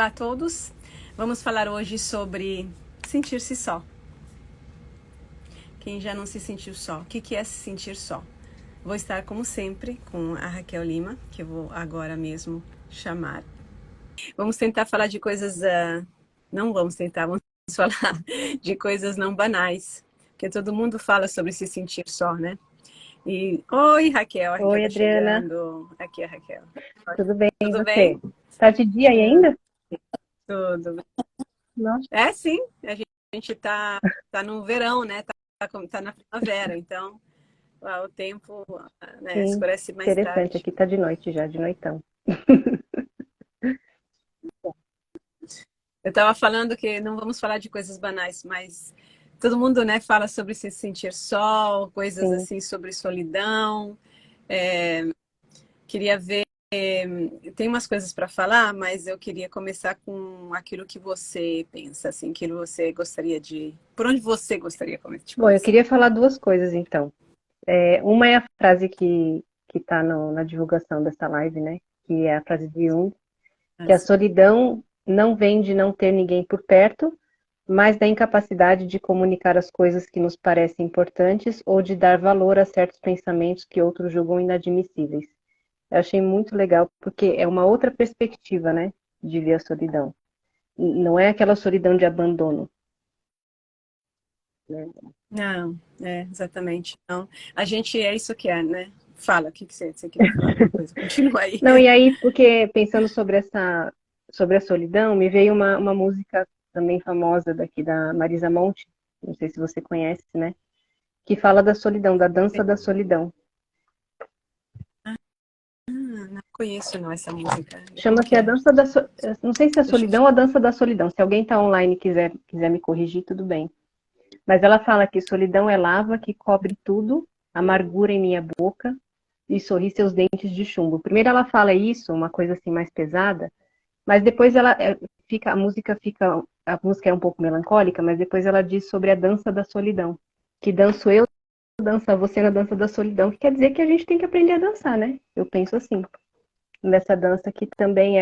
Olá a todos, vamos falar hoje sobre sentir-se só. Quem já não se sentiu só? O que é se sentir só? Vou estar, como sempre, com a Raquel Lima, que eu vou agora mesmo chamar. Vamos tentar falar de coisas... Não vamos tentar, vamos falar de coisas não banais, porque todo mundo fala sobre se sentir só, né? Oi, Raquel, a Raquel Oi, tá Adriana. chegando. Aqui é a Raquel. Tudo bem, e Tudo você? bem? Tá de dia aí ainda? Tudo. Nossa, É, sim, a gente tá no verão, né? Tá na primavera, então o tempo, né, sim. escurece mais Interessante. tarde. Aqui tá de noite já, de noitão. Eu estava falando que não vamos falar de coisas banais, mas todo mundo, né, fala sobre se sentir só, coisas Sim. assim sobre solidão. Queria ver, tem umas coisas para falar, mas eu queria começar com aquilo que você pensa, assim, aquilo que você gostaria por onde você gostaria de Bom, eu começar? queria falar duas coisas, então. Uma é a frase que tá na divulgação dessa live, né? Que é a frase de Jung, que a Assim. solidão não vem de não ter ninguém por perto, mas da incapacidade de comunicar as coisas que nos parecem importantes ou de dar valor a certos pensamentos que outros julgam inadmissíveis. Eu achei muito legal, porque é uma outra perspectiva, né, de ver a solidão. Não é aquela solidão de abandono, né? Não, exatamente. Não. A gente é isso que é, né? Fala, o que você queria falar alguma coisa? Continua aí. Não, e aí, porque pensando sobre a solidão, me veio uma música também famosa daqui da Marisa Monte, não sei se você conhece, né, que fala da solidão, da dança da solidão. Não conheço não essa música. Como Chama-se que a é? dança não sei se é a Deixa eu... solidão ou a dança da solidão. Se alguém está online e quiser me corrigir, tudo bem. Mas ela fala que solidão é lava que cobre tudo, amargura em minha boca e sorri seus dentes de chumbo. Primeiro ela fala isso, uma coisa assim mais pesada, mas depois a música é um pouco melancólica, mas depois ela diz sobre a dança da solidão, que danço eu, dança você na dança da solidão, que quer dizer que a gente tem que aprender a dançar, né? Eu penso assim, nessa dança que também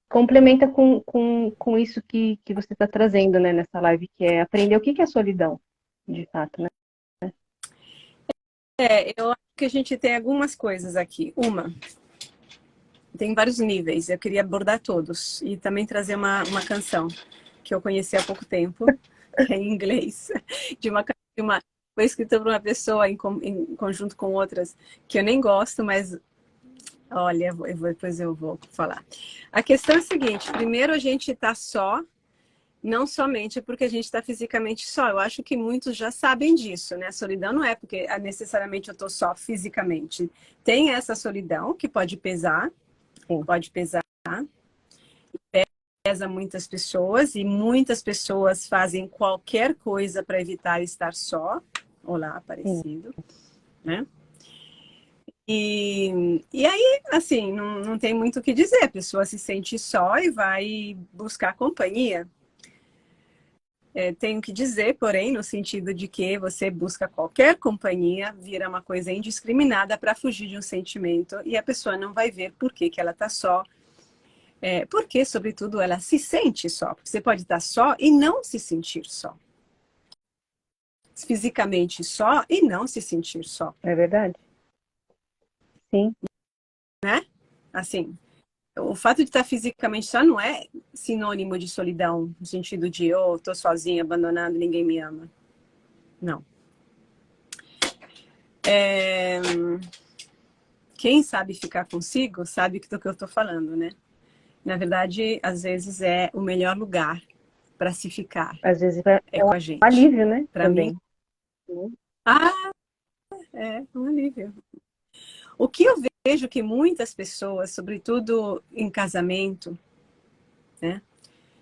complementa com isso que você está trazendo, né, nessa live, que é aprender o que é solidão, de fato, né? Eu acho que a gente tem algumas coisas aqui. Tem vários níveis, eu queria abordar todos. E também trazer uma canção que eu conheci há pouco tempo, que é em inglês, foi escrita por uma pessoa em conjunto com outras que eu nem gosto, mas olha, depois eu vou falar. A questão é a seguinte: primeiro a gente está só, não somente porque a gente está fisicamente só. Eu acho que muitos já sabem disso, né? A solidão não é porque necessariamente eu estou só fisicamente. Tem essa solidão que Sim. pode pesar, pesa muitas pessoas e muitas pessoas fazem qualquer coisa para evitar estar só. Olá, Sim. aparecido, né? E aí, assim, não tem muito o que dizer. A pessoa se sente só e vai buscar companhia. Tenho que dizer, porém, no sentido de que você busca qualquer companhia, vira uma coisa indiscriminada para fugir de um sentimento e a pessoa não vai ver por que ela está só. Porque, sobretudo, ela se sente só. Porque você pode estar só e não se sentir só. Fisicamente só e não se sentir só, É verdade? Sim. né? Assim, o fato de estar fisicamente só não é sinônimo de solidão, no sentido de, oh, tô sozinha, abandonada, ninguém me ama. Não. Quem sabe ficar consigo sabe do que eu tô falando, né? Na verdade, às vezes é o melhor lugar para se ficar, Às vezes é é um com a gente. alívio, né? Para mim, Também. ah, é um alívio. O que eu vejo que muitas pessoas, sobretudo em casamento, né,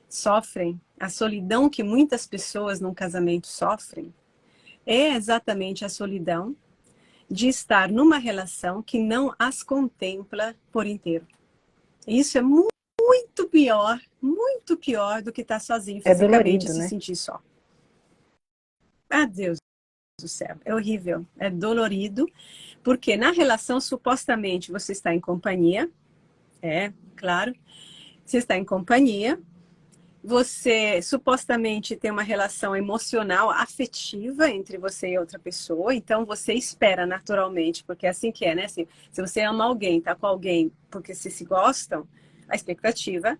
sofrem, a solidão que muitas pessoas num casamento sofrem, é exatamente a solidão de estar numa relação que não as contempla por inteiro. Isso é muito pior do que estar sozinho É fisicamente e dolorido, se né? sentir só. Ah, Deus do céu, é horrível, é dolorido, porque na relação supostamente você está em companhia, claro, Você está em companhia, você supostamente tem uma relação emocional, afetiva entre você e outra pessoa, então você espera naturalmente, porque é assim que é, né? Se você ama alguém, tá com alguém porque vocês se gostam, a expectativa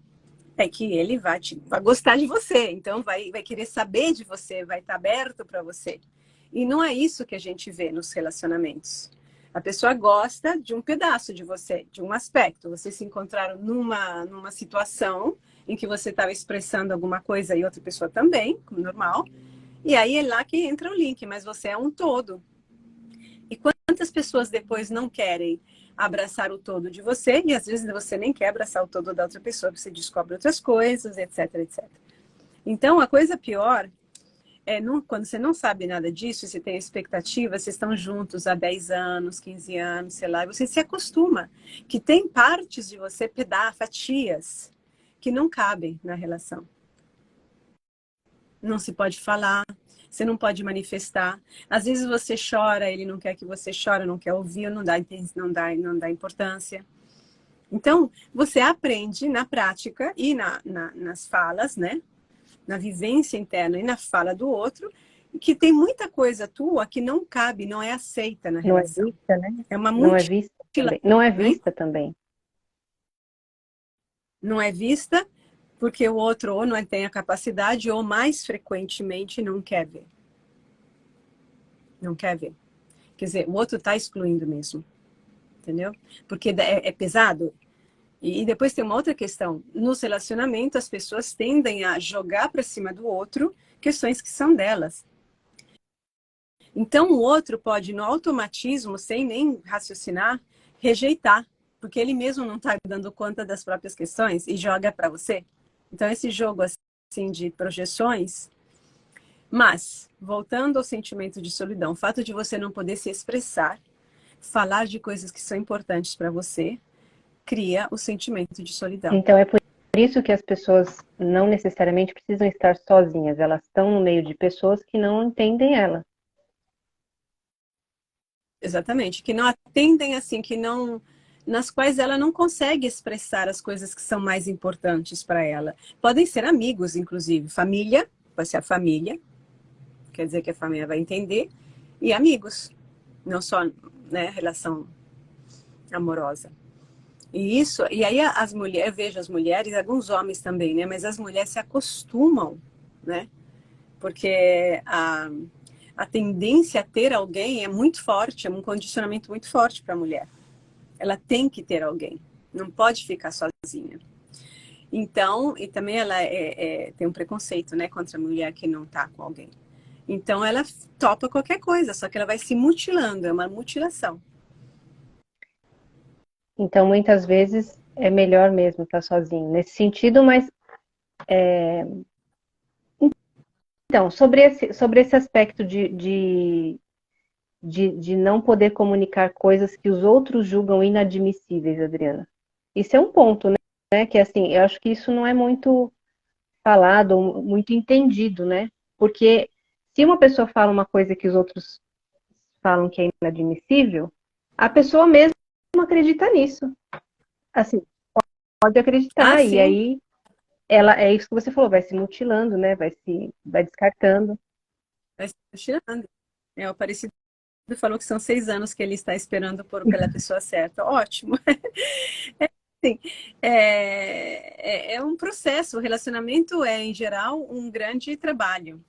é que ele vai gostar de você, então vai querer saber de você, vai estar aberto para você. E não é isso que a gente vê nos relacionamentos. A pessoa gosta de um pedaço de você, de um aspecto. Vocês se encontraram numa situação em que você estava expressando alguma coisa e outra pessoa também, como normal. E aí é lá que entra o link, mas você é um todo. E quantas pessoas depois não querem abraçar o todo de você, e às vezes você nem quer abraçar o todo da outra pessoa, você descobre outras coisas, etc, etc. Então, a coisa pior é quando você não sabe nada disso, você tem expectativa, vocês estão juntos há 10 anos, 15 anos, sei lá, e você se acostuma que tem partes de você, fatias, que não cabem na relação. Não se pode falar, você não pode manifestar. Às vezes você chora, ele não quer que você chore, não quer ouvir, não dá importância. Então, você aprende na prática e nas falas, né? Na vivência interna e na fala do outro, que tem muita coisa tua que não cabe, não é aceita na Não é relação. vista, né? É uma Não é vista mutilação, também. Não é né? vista também. Não é vista porque o outro ou não tem a capacidade ou mais frequentemente não quer ver. Não quer ver. Quer dizer, o outro está excluindo mesmo, entendeu? Porque é pesado. E depois tem uma outra questão. Nos relacionamentos, as pessoas tendem a jogar para cima do outro questões que são delas. Então, o outro pode, no automatismo, sem nem raciocinar, rejeitar, porque ele mesmo não está dando conta das próprias questões e joga para você. Então, esse jogo assim de projeções. Mas, voltando ao sentimento de solidão, o fato de você não poder se expressar, falar de coisas que são importantes para você, cria o sentimento de solidão. Então é por isso que as pessoas não necessariamente precisam estar sozinhas, elas estão no meio de pessoas que não entendem ela. Exatamente, que não atendem assim, nas quais ela não consegue expressar as coisas que são mais importantes para ela. Podem ser amigos, inclusive, família, pode ser a família, quer dizer que a família vai entender, e amigos, não só, né, relação amorosa. E aí as mulheres, eu vejo as mulheres, alguns homens também, né, mas as mulheres se acostumam, né, porque a tendência a ter alguém é muito forte, é um condicionamento muito forte para a mulher. Ela tem que ter alguém, não pode ficar sozinha. Então, e também ela tem um preconceito, né, contra a mulher que não está com alguém. Então, ela topa qualquer coisa, só que ela vai se mutilando, é uma mutilação. Então muitas vezes é melhor mesmo estar sozinho nesse sentido, mas então, sobre esse aspecto de não poder comunicar coisas que os outros julgam inadmissíveis, Adriana. Isso é um ponto, né? Que assim, eu acho que isso não é muito falado, muito entendido, né? Porque se uma pessoa fala uma coisa que os outros falam que é inadmissível, a pessoa mesmo acredita nisso. Assim, pode Ah, acreditar, e sim, aí ela é isso que você falou, vai se mutilando, né? Vai descartando. vai se mutilando. É, o Aparecido falou que são 6 anos que ele está esperando pela pessoa certa. Ótimo. Sim, é um processo. O relacionamento é, em geral, um grande trabalho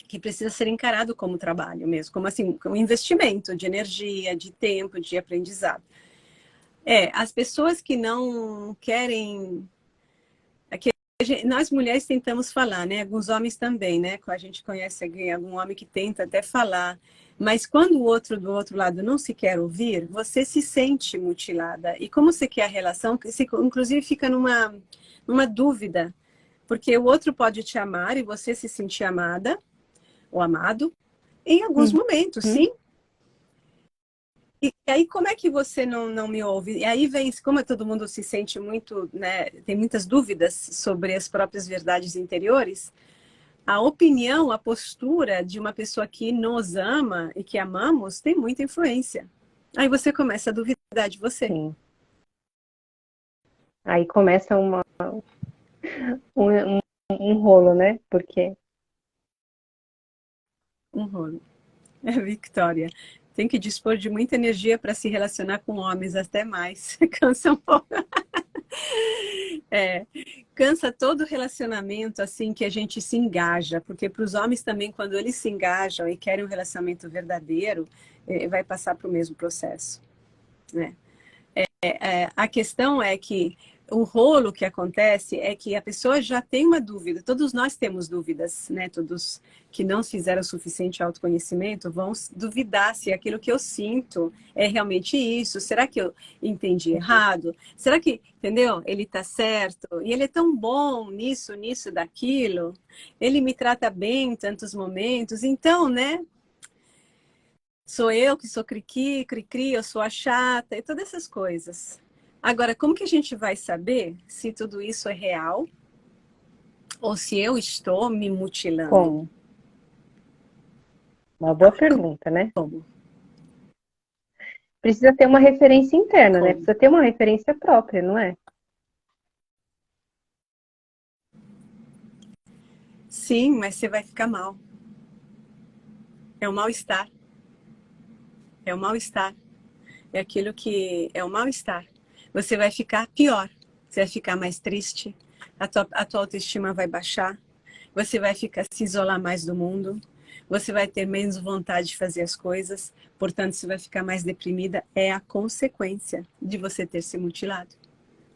que precisa ser encarado como trabalho mesmo, como assim, um investimento de energia, de tempo, de aprendizado. As pessoas que não querem, nós mulheres tentamos falar, né? Alguns homens também, né? A gente conhece algum homem que tenta até falar, mas quando o outro do outro lado não se quer ouvir, você se sente mutilada. E como você quer a relação, você inclusive fica numa dúvida, porque o outro pode te amar e você se sentir amada ou amado em alguns momentos, Uhum. sim. E aí, como é que você não me ouve? E aí vem, como todo mundo se sente muito, né, tem muitas dúvidas sobre as próprias verdades interiores, a opinião, a postura de uma pessoa que nos ama e que amamos tem muita influência. Aí você começa a duvidar de você. Sim. Aí começa um, um rolo, né? Porque Um rolo. É, Victoria. Tem que dispor de muita energia para se relacionar com homens, até mais. Cansa um pouco. É, cansa todo relacionamento assim que a gente se engaja, porque para os homens também, quando eles se engajam e querem um relacionamento verdadeiro, vai passar para o mesmo processo, né? A questão é que o rolo que acontece é que a pessoa já tem uma dúvida. Todos nós temos dúvidas, né? Todos que não fizeram o suficiente autoconhecimento vão duvidar se aquilo que eu sinto é realmente isso. Será que eu entendi errado? Será que, entendeu? Ele está certo? E ele é tão bom nisso, nisso, daquilo. Ele me trata bem em tantos momentos. Então, né? Sou eu que sou cri-cri, cri-cri, eu sou a chata e todas essas coisas. Agora, como que a gente vai saber se tudo isso é real ou se eu estou me mutilando? como? Uma boa pergunta, né? Como? Precisa ter uma referência interna, né? Como? Precisa ter uma referência própria, não é? Sim, mas você vai ficar mal. É o mal-estar. É o mal-estar. É aquilo que é o mal-estar. Você vai ficar pior. Você vai ficar mais triste. A tua autoestima vai baixar. Você vai ficar se isolar mais do mundo. Você vai ter menos vontade de fazer as coisas. Portanto, você vai ficar mais deprimida. É a consequência de você ter se mutilado.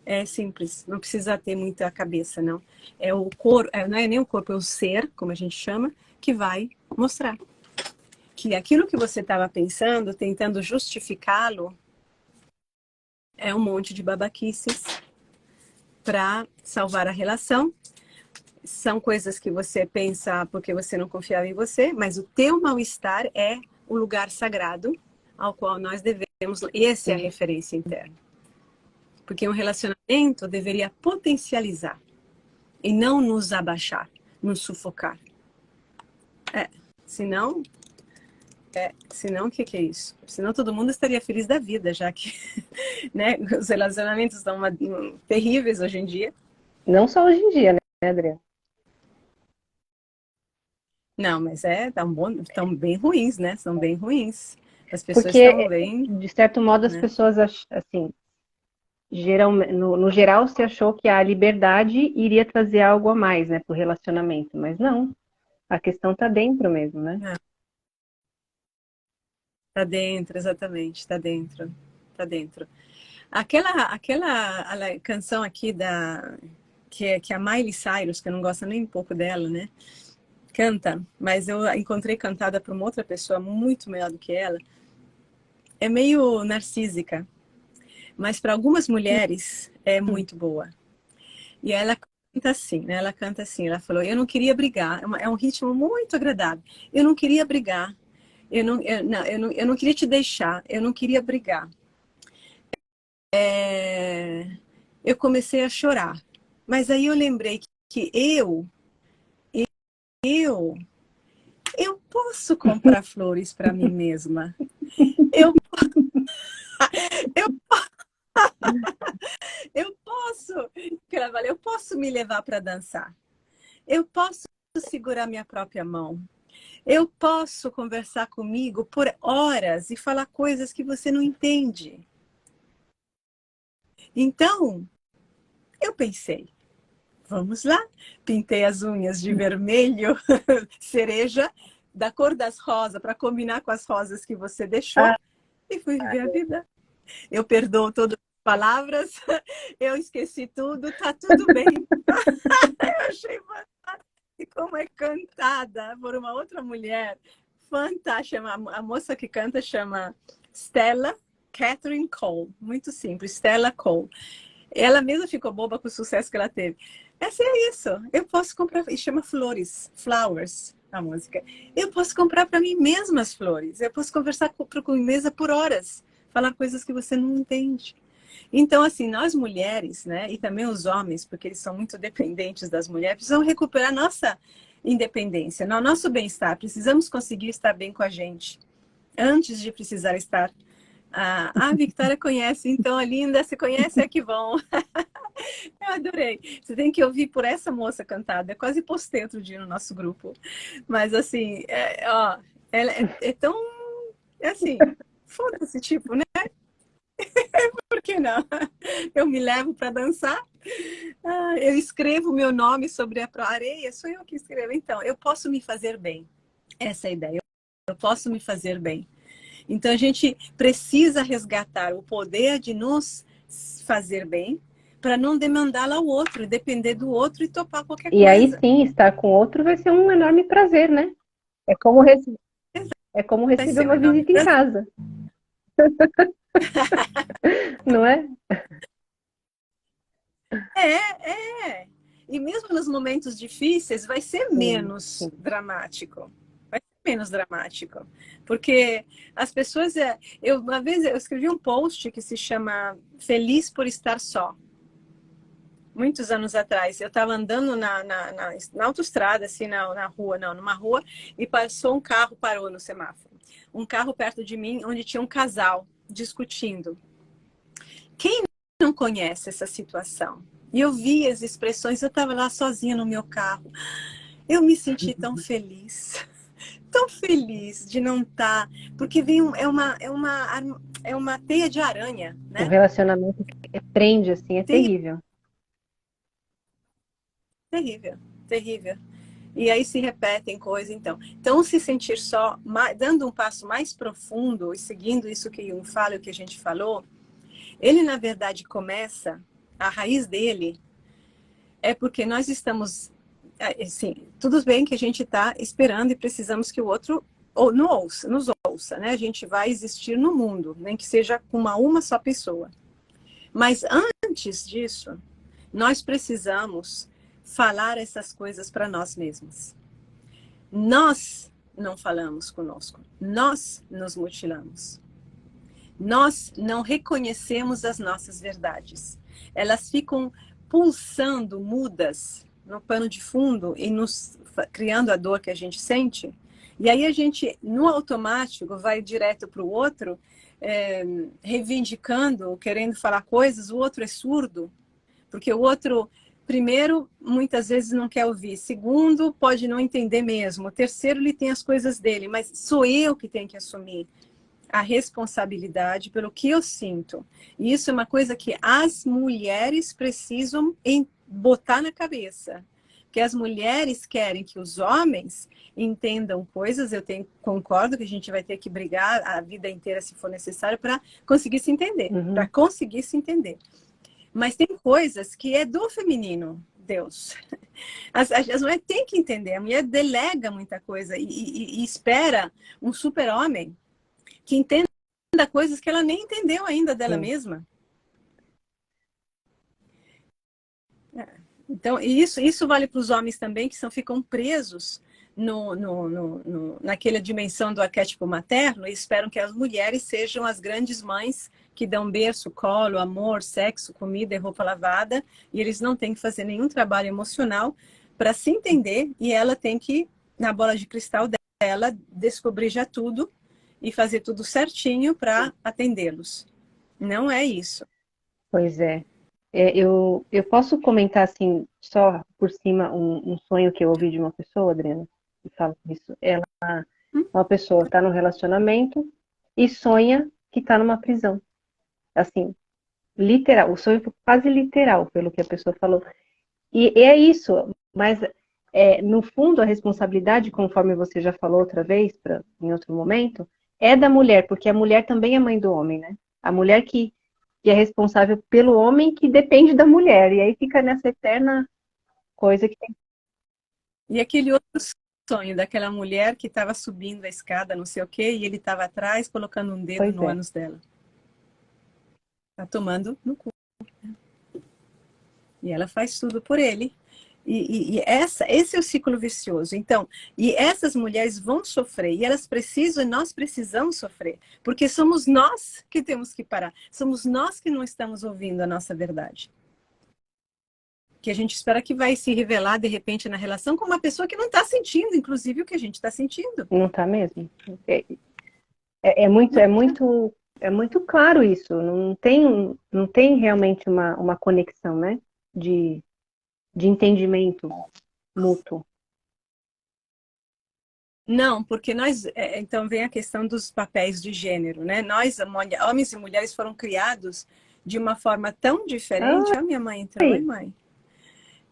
É simples. Não precisa ter muita cabeça, não. É o corpo, não é nem o corpo, é o ser, como a gente chama, que vai mostrar que aquilo que você estava pensando, tentando justificá-lo, é um monte de babaquices para salvar a relação. São coisas que você pensa porque você não confiava em você, mas o teu mal-estar é o lugar sagrado ao qual nós devemos. Essa é a referência interna. Porque um relacionamento deveria potencializar e não nos abaixar, nos sufocar. É, senão, senão o que é isso? Senão todo mundo estaria feliz da vida, já que né, os relacionamentos estão terríveis hoje em dia. Não só hoje em dia, né, Adriana? Não, mas estão bem ruins, né? São bem ruins. As pessoas estão Porque, bem, de certo modo, as né? pessoas, assim, no geral, se achou que a liberdade iria trazer algo a mais, né, pro relacionamento. Mas não, a questão tá dentro mesmo, né? É, tá dentro, exatamente, tá dentro, tá dentro. Aquela canção aqui que é a Miley Cyrus, que eu não gosto nem um pouco dela, né? Canta, mas eu encontrei cantada por uma outra pessoa muito melhor do que ela. É meio narcísica, mas para algumas mulheres é muito boa. E ela canta assim, né? Ela canta assim, ela falou, eu não queria brigar, é um ritmo muito agradável. Eu não queria brigar, eu não queria te deixar, eu não queria brigar. Eu comecei a chorar. Mas aí eu lembrei que eu, eu posso comprar flores para mim mesma. Eu, eu, eu posso, eu posso me levar para dançar. Eu posso segurar minha própria mão. Eu posso conversar comigo por horas e falar coisas que você não entende. Então, eu pensei, vamos lá. Pintei as unhas de vermelho, cereja, da cor das rosas, para combinar com as rosas que você deixou, Ah, e fui viver a vida. Eu perdoo todas as palavras, eu esqueci tudo, tá tudo bem. Eu achei fantástico. E como é cantada por uma outra mulher, fantástica. A moça que canta chama Stella Catherine Cole. Muito simples, Stella Cole. Ela mesma ficou boba com o sucesso que ela teve. Essa é isso. Eu posso comprar, e chama Flores, Flowers, a música. Eu posso comprar para mim mesma as flores. Eu posso conversar com mesa por horas, falar coisas que você não entende. Então, assim, nós mulheres, né, e também os homens, porque eles são muito dependentes das mulheres, precisam recuperar nossa independência, nosso bem-estar. Precisamos conseguir estar bem com a gente antes de precisar estar A Victoria conhece, então a Linda, se conhece, é que bom. Eu adorei. Você tem que ouvir por essa moça cantada. Eu quase postei outro dia no nosso grupo. Mas assim, ó, ela é tão, assim, foda-se, tipo, né? Por que não? Eu me levo para dançar. Eu escrevo meu nome sobre a areia, sou eu que escrevo. Então, eu posso me fazer bem. Essa é a ideia. Eu posso me fazer bem. Então, a gente precisa resgatar o poder de nos fazer bem para não demandar ao outro, depender do outro e topar qualquer E aí coisa. sim, estar com outro vai ser um enorme prazer, né? É como, rece... é como Vai receber ser um uma enorme visita em prazer. casa, não é? É. E mesmo nos momentos difíceis, vai ser Sim, menos sim. dramático. Vai ser menos dramático. Porque as pessoas. Uma vez eu escrevi um post que se chama Feliz por Estar Só. Muitos anos atrás. Eu estava andando na autoestrada, assim, na rua, não, numa rua, e passou um carro, parou no semáforo. Um carro perto de mim, onde tinha um casal discutindo. Quem não conhece essa situação? E eu vi as expressões, eu estava lá sozinha no meu carro. Eu me senti tão feliz de não estar, porque é uma teia de aranha, O né? relacionamento que prende, assim, é terrível. Terrível, terrível. E aí se repetem coisas, então. Então, se sentir só, dando um passo mais profundo e seguindo isso que Jung fala e o que a gente falou, ele, na verdade, começa, a raiz dele é porque nós estamos, assim, tudo bem que a gente está esperando e precisamos que o outro nos ouça, né? A gente vai existir no mundo, nem que seja com uma só pessoa. Mas antes disso, nós precisamos falar essas coisas para nós mesmos. Nós não falamos conosco, nós nos mutilamos. Nós não reconhecemos as nossas verdades. Elas ficam pulsando mudas no pano de fundo e nos criando a dor que a gente sente. E aí a gente, no automático, vai direto para o outro, reivindicando, querendo falar coisas, o outro é surdo, porque o outro, primeiro, muitas vezes não quer ouvir. Segundo, pode não entender mesmo. Terceiro, ele tem as coisas dele, mas sou eu que tenho que assumir a responsabilidade pelo que eu sinto. E isso é uma coisa que as mulheres precisam botar na cabeça. Porque as mulheres querem que os homens entendam coisas, concordo que a gente vai ter que brigar a vida inteira, se for necessário, para conseguir se entender. Para Uhum. conseguir se entender. Mas tem coisas que é do feminino, Deus. As mulheres têm que entender. A mulher delega muita coisa e espera um super-homem que entenda coisas que ela nem entendeu ainda dela Sim. mesma. Então, isso vale para os homens também, que ficam presos naquela dimensão do arquétipo materno e esperam que as mulheres sejam as grandes mães que dão berço, colo, amor, sexo, comida e roupa lavada, e eles não têm que fazer nenhum trabalho emocional para se entender, e ela tem que, na bola de cristal dela, descobrir já tudo e fazer tudo certinho para atendê-los. Não é isso. Pois é. Eu posso comentar, assim, só por cima, um sonho que eu ouvi de uma pessoa, Adriana, que fala isso. Uma pessoa está no relacionamento e sonha que está numa prisão. Assim, literal, o sonho foi quase literal, pelo que a pessoa falou. E é isso, mas no fundo a responsabilidade, conforme você já falou outra vez, em outro momento, é da mulher, porque a mulher também é mãe do homem, né? A mulher que é responsável pelo homem que depende da mulher. E aí fica nessa eterna coisa que tem. E aquele outro sonho daquela mulher que estava subindo a escada, não sei o quê, e ele estava atrás colocando um dedo Pois no é. ânus dela. Tá tomando no cu. E ela faz tudo por ele. Esse é o ciclo vicioso. Então, e essas mulheres vão sofrer, e elas precisam, e nós precisamos sofrer, porque somos nós que temos que parar. Somos nós que não estamos ouvindo a nossa verdade. Que a gente espera que vai se revelar de repente na relação com uma pessoa que não está sentindo, inclusive, o que a gente está sentindo. Não tá mesmo? É muito É muito claro isso, não tem realmente uma conexão, né? De entendimento mútuo. Não, porque então vem a questão dos papéis de gênero, né? Nós, homens e mulheres, foram criados de uma forma tão diferente. A minha mãe entrou, oi Ai, mãe.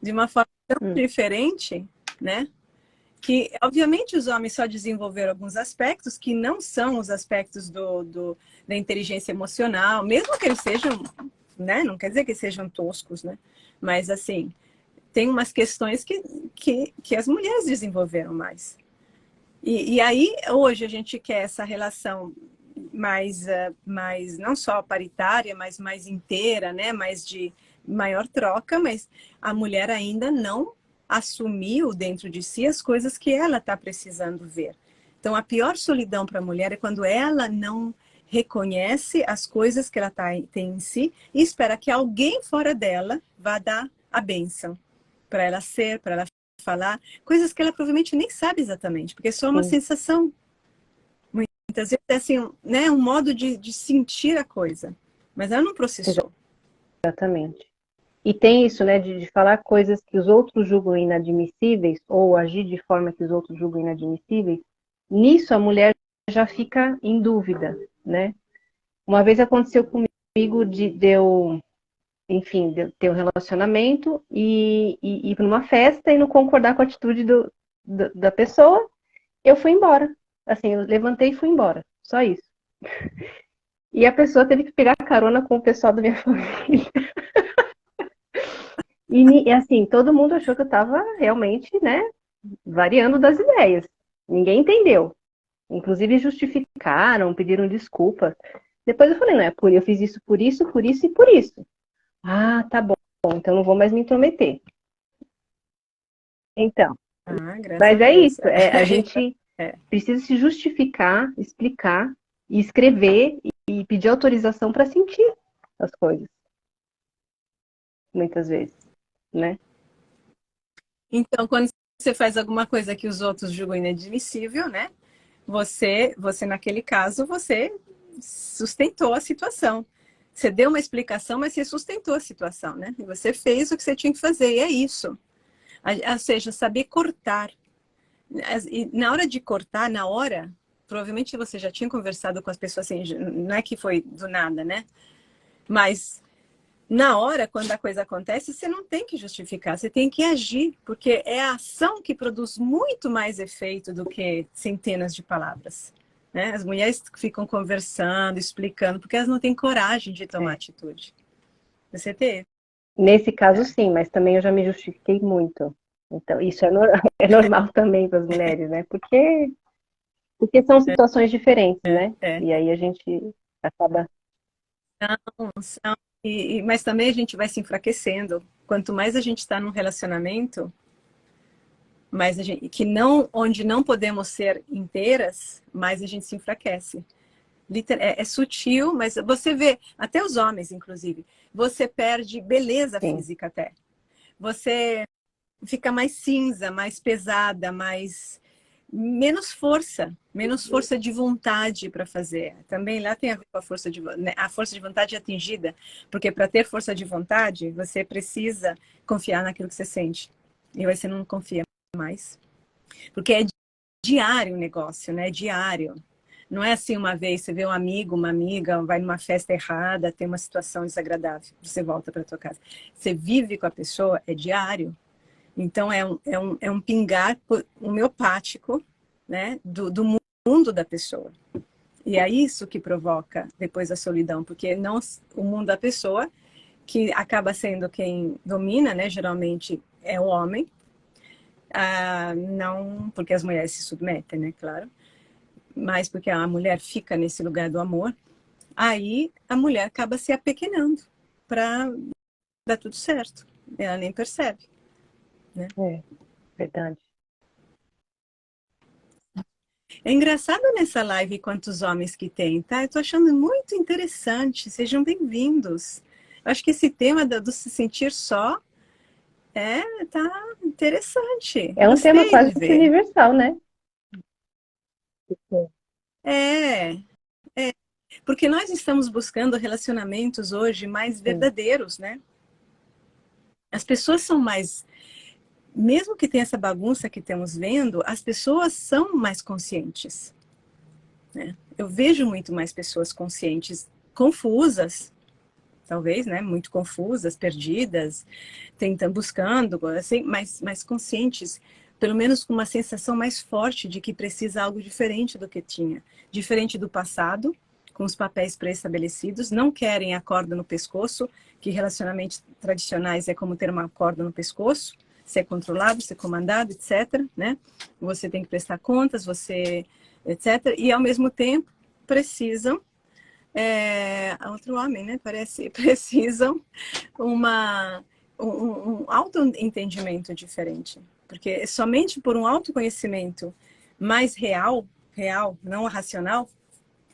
De uma forma tão hum, diferente, né? Que, obviamente, os homens só desenvolveram alguns aspectos que não são os aspectos da inteligência emocional, mesmo que eles sejam, né? Não quer dizer que sejam toscos, né? Mas, assim, tem umas questões que as mulheres desenvolveram mais. E aí, hoje, a gente quer essa relação mais não só paritária, mas mais inteira, né? Mais de maior troca, mas a mulher ainda não assumiu dentro de si as coisas que ela está precisando ver. Então, a pior solidão para a mulher é quando ela não reconhece as coisas que ela tem em si e espera que alguém fora dela vá dar a bênção para ela ser, para ela falar, coisas que ela provavelmente nem sabe exatamente, porque é só uma sim, sensação. Muitas vezes é assim, né, um modo de sentir a coisa, mas ela não processou. exatamente. E tem isso, né, de falar coisas que os outros julgam inadmissíveis, ou agir de forma que os outros julgam inadmissíveis. Nisso a mulher já fica em dúvida, né? Uma vez aconteceu comigo de eu, enfim, de eu ter um relacionamento e ir para uma festa e não concordar com a atitude da pessoa, eu fui embora. Assim, eu levantei e fui embora. Só isso. E a pessoa teve que pegar carona com o pessoal da minha família. E assim, todo mundo achou que eu estava realmente, né, variando das ideias. Ninguém entendeu. Inclusive justificaram, pediram desculpa. Depois eu falei, não, eu fiz isso por isso, por isso e por isso. Ah, tá bom, então não vou mais me intrometer. Então, Ah, graças a mas é Deus. isso, a gente É. precisa se justificar, explicar e escrever e pedir autorização para sentir as coisas, muitas vezes, né? Então, quando você faz alguma coisa que os outros julgam inadmissível, né? Você naquele caso, você sustentou a situação. Você deu uma explicação, mas você sustentou a situação, né? E você fez o que você tinha que fazer, e é isso. Ou seja, saber cortar. E na hora de cortar, na hora, provavelmente você já tinha conversado com as pessoas assim, não é que foi do nada, né? Mas na hora, quando a coisa acontece, você não tem que justificar, você tem que agir, porque é a ação que produz muito mais efeito do que centenas de palavras. Né? As mulheres ficam conversando, explicando, porque elas não têm coragem de tomar É. atitude. Você teve? Nesse caso, É. sim, mas também eu já me justifiquei muito. Então, isso é normal também para as mulheres, né? Porque são situações diferentes, né? É. E aí a gente acaba. São- mas também a gente vai se enfraquecendo. Quanto mais a gente está num relacionamento, mais a gente, que não, onde não podemos ser inteiras, mais a gente se enfraquece. É sutil, mas você vê, até os homens, inclusive, você perde beleza Sim, física até. Você fica mais cinza, mais pesada, mais menos força de vontade para fazer. Também lá tem a ver com a força né, a força de vontade atingida, porque para ter força de vontade, você precisa confiar naquilo que você sente. E aí você não confia mais. Porque é diário o negócio, né? É diário. Não é assim uma vez, você vê um amigo, uma amiga, vai numa festa errada, tem uma situação desagradável, você volta para tua casa. Você vive com a pessoa, é diário. Então é um pingar homeopático, né, do mundo da pessoa. E é isso que provoca depois a solidão, porque não o mundo da pessoa, que acaba sendo quem domina, né, geralmente é o homem, não porque as mulheres se submetem, né, claro, mas porque a mulher fica nesse lugar do amor, aí a mulher acaba se apequenando para dar tudo certo. Ela nem percebe, né? é verdade. É engraçado nessa live quantos homens que tem, tá? Eu tô achando muito interessante. Sejam bem-vindos. Eu acho que esse tema do se sentir só tá interessante. É um tema Gostei quase de que ver. universal, né? É, Porque nós estamos buscando relacionamentos hoje mais verdadeiros, né? As pessoas são mais... Mesmo que tenha essa bagunça que estamos vendo, as pessoas são mais conscientes, né? Eu vejo muito mais pessoas conscientes, confusas, talvez, né? Muito confusas, perdidas, tentando, buscando, assim, mais conscientes, pelo menos com uma sensação mais forte de que precisa algo diferente do que tinha. Diferente do passado, com os papéis pré-estabelecidos, não querem a corda no pescoço, que relacionamentos tradicionais é como ter uma corda no pescoço, ser controlado, ser comandado, etc., né? Você tem que prestar contas, você, etc., e ao mesmo tempo precisam outro homem, né? Precisam um autoentendimento diferente. Porque somente por um autoconhecimento mais real, não racional,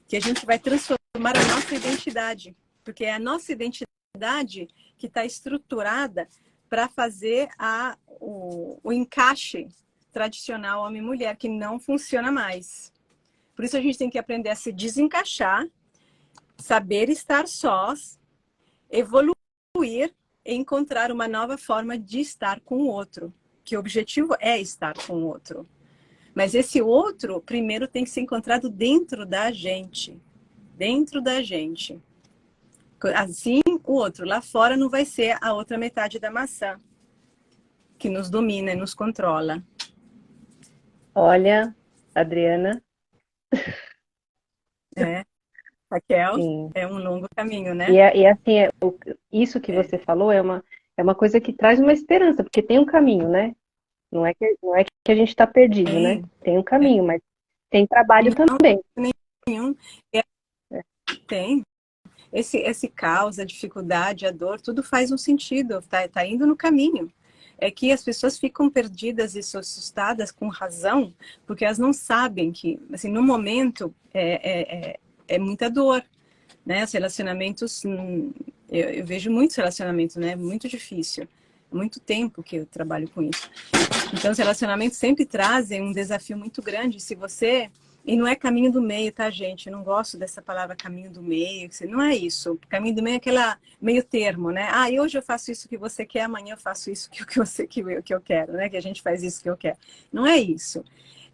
que a gente vai transformar a nossa identidade. Porque é a nossa identidade que está estruturada para fazer o encaixe tradicional homem-mulher, que não funciona mais. Por isso a gente tem que aprender a se desencaixar, saber estar sós, evoluir e encontrar uma nova forma de estar com o outro. Que o objetivo é estar com o outro. Mas esse outro, primeiro, tem que ser encontrado dentro da gente. Dentro da gente. Assim, o outro lá fora não vai ser a outra metade da maçã, que nos domina e nos controla. Olha, Adriana. Raquel, Sim. é um longo caminho, né? E assim, isso que você falou é uma coisa que traz uma esperança, porque tem um caminho, né? Não é que a gente está perdido, né? Tem, Tem um caminho, mas tem trabalho também. nenhum. Tem. Esse caos, a dificuldade, a dor, tudo faz um sentido, tá indo no caminho. É que as pessoas ficam perdidas e assustadas com razão, porque elas não sabem que, assim, no momento, é muita dor, né? Os relacionamentos, eu vejo muitos relacionamentos, né? Muito difícil. Há muito tempo que eu trabalho com isso. Então, os relacionamentos sempre trazem um desafio muito grande. Se você... E não é caminho do meio, tá, gente? Eu não gosto dessa palavra caminho do meio. Não é isso. Caminho do meio é aquela meio termo, né? Ah, e hoje eu faço isso que você quer, amanhã eu faço isso que eu quero, né? Que a gente faz isso que eu quero. Não é isso.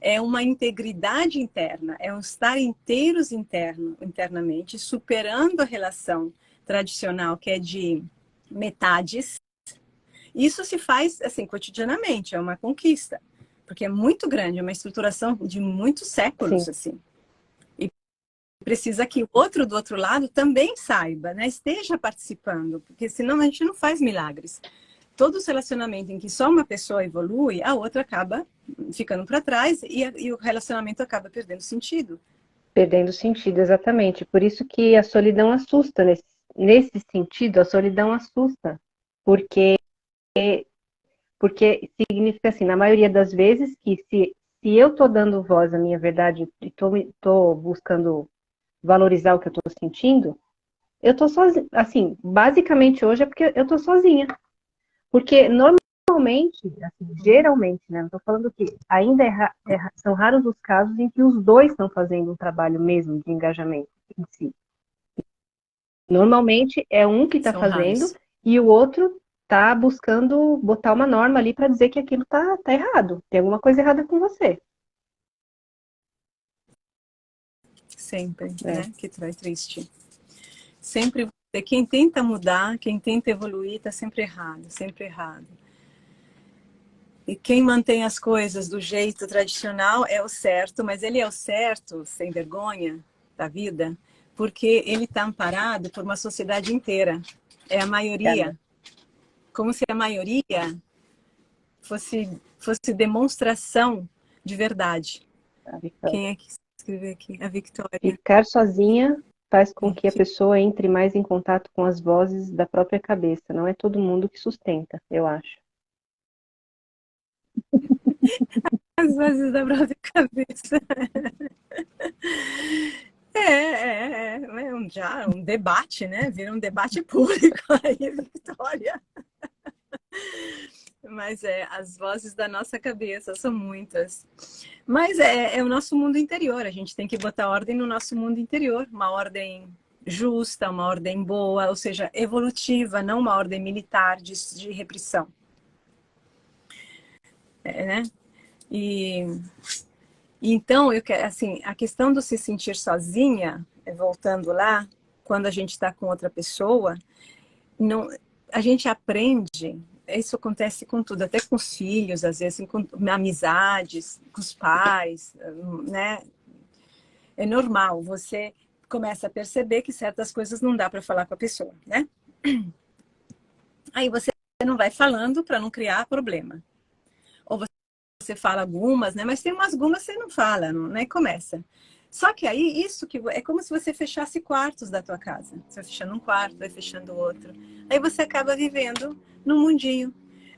É uma integridade interna, é um estar inteiros internamente, superando a relação tradicional, que é de metades. Isso se faz, assim, cotidianamente, é uma conquista. Porque é muito grande, é uma estruturação de muitos séculos, Sim. assim. E precisa que o outro do outro lado também saiba, né? Esteja participando, porque senão a gente não faz milagres. Todo relacionamento em que só uma pessoa evolui, a outra acaba ficando para trás e o relacionamento acaba perdendo sentido. Perdendo sentido, exatamente. Por isso que a solidão assusta. Nesse sentido, a solidão assusta. Porque significa assim, na maioria das vezes, que se eu estou dando voz à minha verdade e tô buscando valorizar o que eu estou sentindo, eu estou sozinha. Assim, basicamente hoje é porque eu estou sozinha. Porque normalmente, assim, geralmente, né? Não estou falando que ainda são raros os casos em que os dois estão fazendo um trabalho mesmo de engajamento em si. Normalmente é um que está São fazendo raros. e o outro está buscando botar uma norma ali para dizer que aquilo tá errado. Tem alguma coisa errada com você. Sempre, É. né? Que traz triste. Sempre quem tenta mudar, quem tenta evoluir, está sempre errado, sempre errado. E quem mantém as coisas do jeito tradicional é o certo, mas ele é o certo, sem vergonha da vida, porque ele está amparado por uma sociedade inteira. É a maioria. Como se a maioria fosse demonstração de verdade. Quem é que escreveu aqui? A Victoria. Ficar sozinha faz com que a pessoa entre mais em contato com as vozes da própria cabeça. Não é todo mundo que sustenta, eu acho. As vozes da própria cabeça. Já um debate, né? Vira um debate público aí, Victoria. Mas as vozes da nossa cabeça são muitas. Mas é o nosso mundo interior, a gente tem que botar ordem no nosso mundo interior, uma ordem justa, uma ordem boa, ou seja, evolutiva, não uma ordem militar de repressão. Né? E então, eu quero, assim, a questão do se sentir sozinha, voltando lá, quando a gente está com outra pessoa, não, a gente aprende, isso acontece com tudo, até com os filhos, às vezes, com amizades, com os pais, né? É normal, você começa a perceber que certas coisas não dá para falar com a pessoa, né? Aí você não vai falando para não criar problema. Ou você fala algumas, né? Mas tem umas algumas que você não fala, né? Começa. Só que aí, isso que é como se você fechasse quartos da tua casa. Você vai fechando um quarto, vai fechando outro. Aí você acaba vivendo num mundinho,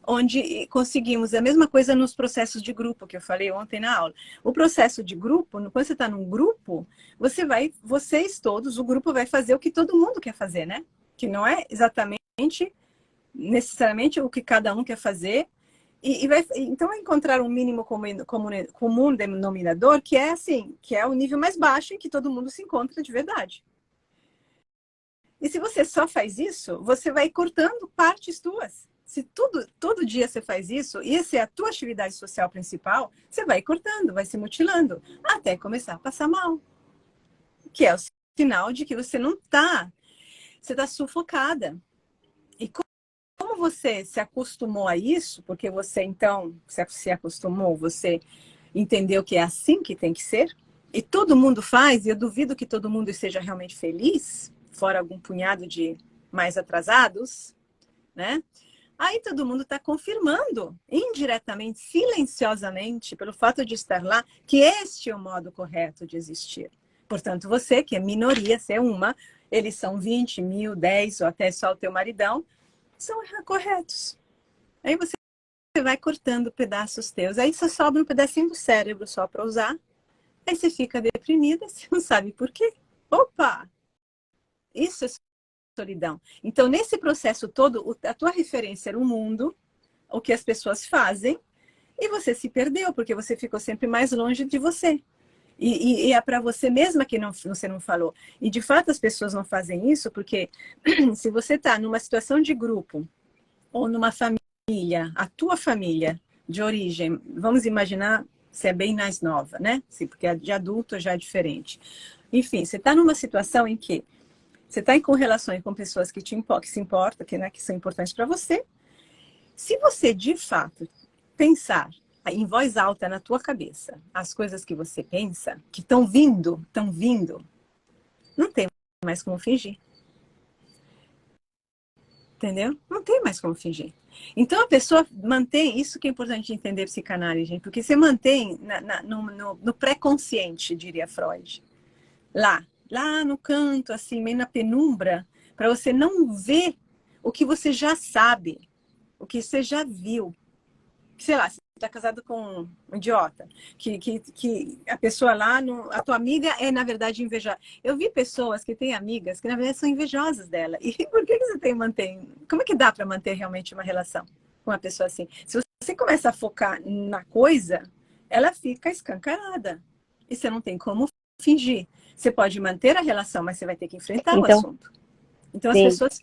onde conseguimos a mesma coisa nos processos de grupo, que eu falei ontem na aula. O processo de grupo, quando você está num grupo, vocês todos, o grupo vai fazer o que todo mundo quer fazer, né? Que não é exatamente, necessariamente o que cada um quer fazer, então vai encontrar um mínimo comum denominador, que é assim, que é o nível mais baixo em que todo mundo se encontra de verdade. E se você só faz isso, você vai cortando partes tuas. Se todo dia você faz isso, e essa é a tua atividade social principal, você vai cortando, vai se mutilando, até começar a passar mal. Que é o sinal de que você não está, você está sufocada. E como você se acostumou a isso, porque você então se acostumou, você entendeu que é assim que tem que ser, e todo mundo faz, e eu duvido que todo mundo esteja realmente feliz, fora algum punhado de mais atrasados, né? Aí todo mundo está confirmando, indiretamente, silenciosamente, pelo fato de estar lá, que este é o modo correto de existir. Portanto, você, que é minoria, você é uma, eles são 20, 1000, 10, ou até só o teu maridão, são corretos. Aí você vai cortando pedaços teus. Aí só sobra um pedacinho do cérebro só para usar. Aí você fica deprimida, você não sabe por quê. Opa! Isso é solidão. Então, nesse processo todo, a tua referência era o mundo, o que as pessoas fazem, e você se perdeu, porque você ficou sempre mais longe de você. E é para você mesma que você não falou. E, de fato, as pessoas não fazem isso, porque se você está numa situação de grupo, ou numa família, a tua família de origem, vamos imaginar se é bem mais nova, né? Porque de adulto já é diferente. Enfim, você está numa situação em que você está com relações com pessoas que se importam, né, que são importantes para você. Se você, de fato, pensar em voz alta na tua cabeça as coisas que você pensa, que estão vindo, não tem mais como fingir. Entendeu? Não tem mais como fingir. Então a pessoa mantém, isso que é importante entender psicanálise, porque você mantém no pré-consciente, diria Freud, lá no canto, assim, meio na penumbra, para você não ver o que você já sabe, o que você já viu. Sei lá, você está casado com um idiota, que a pessoa lá, a tua amiga é, na verdade, invejosa. Eu vi pessoas que têm amigas que, na verdade, são invejosas dela. E por que você mantém? Como é que dá para manter realmente uma relação com uma pessoa assim? Se você começa a focar na coisa, ela fica escancarada. E você não tem como fingir. Você pode manter a relação, mas você vai ter que enfrentar o Então, assunto. Então, as sim. pessoas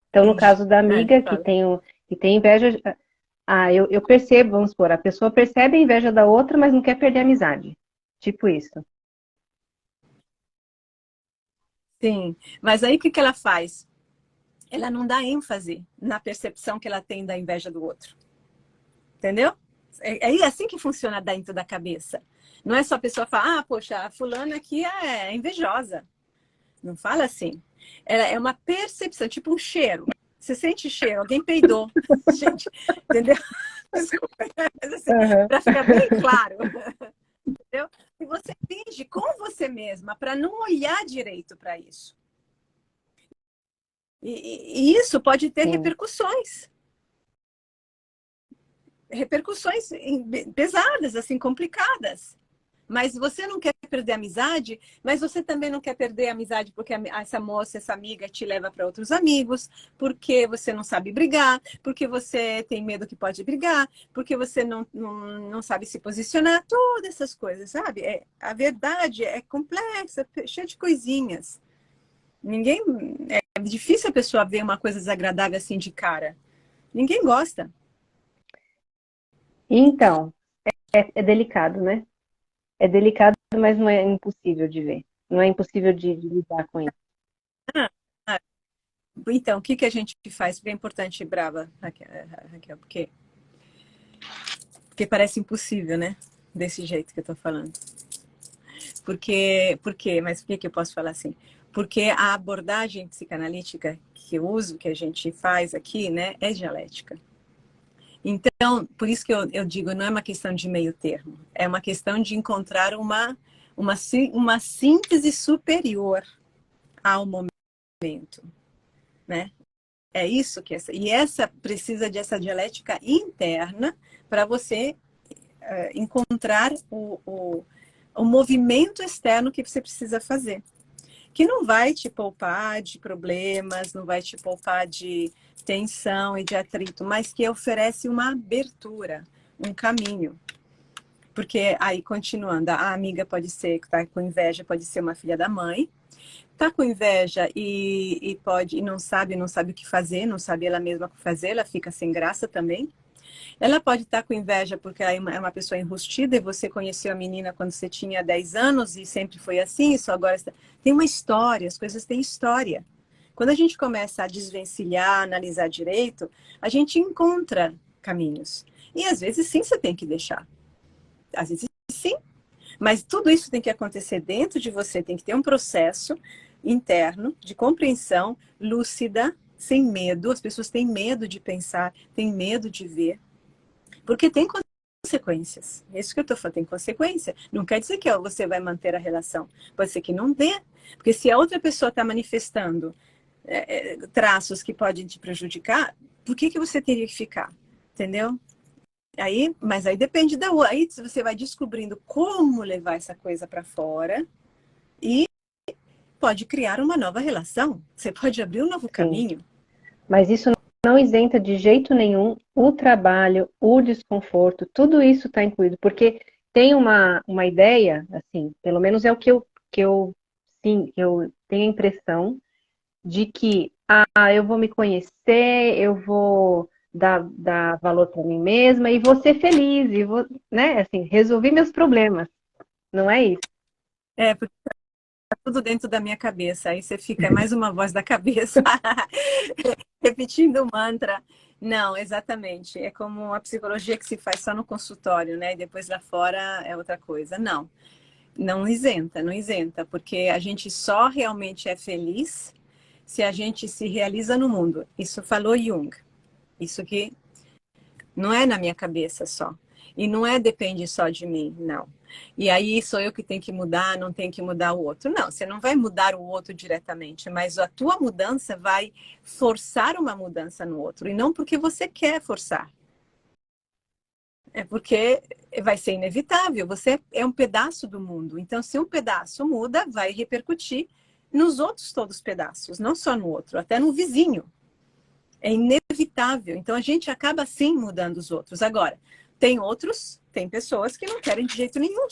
Então, no fingem. caso da amiga Fala. que tem inveja, eu percebo, vamos supor, a pessoa percebe a inveja da outra, mas não quer perder a amizade. Tipo isso. Sim, mas aí o que ela faz? Ela não dá ênfase na percepção que ela tem da inveja do outro. Entendeu? É assim que funciona dentro da cabeça. Não é só a pessoa falar, poxa, a fulana aqui é invejosa. Não fala assim. Ela é uma percepção, tipo um cheiro. Você sente cheiro, alguém peidou. Gente, entendeu? Desculpa, mas assim, Uhum. para ficar bem claro. Entendeu? E você finge com você mesma para não olhar direito para isso. E isso pode ter Sim. repercussões pesadas, assim, complicadas. Mas você não quer perder a amizade, mas você também não quer perder a amizade porque essa moça, essa amiga te leva para outros amigos, porque você não sabe brigar, porque você tem medo que pode brigar, porque você não sabe se posicionar, todas essas coisas, sabe? A verdade é complexa, cheia de coisinhas. Ninguém. É difícil a pessoa ver uma coisa desagradável assim de cara. Ninguém gosta. Então, é delicado, né? É delicado, mas não é impossível de ver. Não é impossível de lidar com isso. Ah, ah, então, o que a gente faz? Porque é importante, brava, Raquel, porque parece impossível, né? Desse jeito que eu tô falando. Por quê? Mas por que eu posso falar assim? Porque a abordagem psicanalítica que eu uso, que a gente faz aqui, né, é dialética. Então, por isso que eu digo, não é uma questão de meio termo. É uma questão de encontrar uma síntese superior ao momento, né? É isso que essa precisa dessa dialética interna para você encontrar o movimento externo que você precisa fazer. Que não vai te poupar de problemas, não vai te poupar de tensão e de atrito, mas que oferece uma abertura, um caminho. Porque aí, continuando, a amiga pode ser, que está com inveja, pode ser uma filha da mãe, tá com inveja e não sabe o que fazer, não sabe ela mesma o que fazer, ela fica sem graça também. Ela pode estar com inveja porque ela é uma pessoa enrustida e você conheceu a menina quando você tinha 10 anos e sempre foi assim, isso agora tem uma história, as coisas têm história. Quando a gente começa a desvencilhar, analisar direito, a gente encontra caminhos. E às vezes sim você tem que deixar. Às vezes sim. Mas tudo isso tem que acontecer dentro de você, tem que ter um processo interno de compreensão lúcida, sem medo. As pessoas têm medo de pensar, têm medo de ver. Porque tem consequências. É isso que eu estou falando, tem consequência. Não quer dizer que você vai manter a relação. Pode ser que não dê. Porque se a outra pessoa está manifestando traços que podem te prejudicar, por que você teria que ficar? Entendeu? Mas aí depende da outra. Aí você vai descobrindo como levar essa coisa para fora e pode criar uma nova relação. Você pode abrir um novo Sim. caminho. Mas isso não isenta de jeito nenhum o trabalho, o desconforto, tudo isso está incluído, porque tem uma ideia, assim, pelo menos é o sim, eu tenho a impressão de que eu vou me conhecer, eu vou dar valor para mim mesma e vou ser feliz, e vou, né, assim, resolver meus problemas. Não é isso. Porque tá tudo dentro da minha cabeça. Aí você fica mais uma voz da cabeça repetindo o mantra. Não, exatamente. É como a psicologia que se faz só no consultório, né? E depois lá fora é outra coisa. Não, não isenta, não isenta, porque a gente só realmente é feliz se a gente se realiza no mundo. Isso falou Jung. Isso que não é na minha cabeça só. E não depende só de mim, não. E aí sou eu que tenho que mudar, não tenho que mudar o outro. Não, você não vai mudar o outro diretamente, mas a tua mudança vai forçar uma mudança no outro. E não porque você quer forçar. É porque vai ser inevitável. Você é um pedaço do mundo. Então, se um pedaço muda, vai repercutir nos outros todos os pedaços, não só no outro, até no vizinho. É inevitável. Então a gente acaba sim mudando os outros. Agora, tem pessoas que não querem de jeito nenhum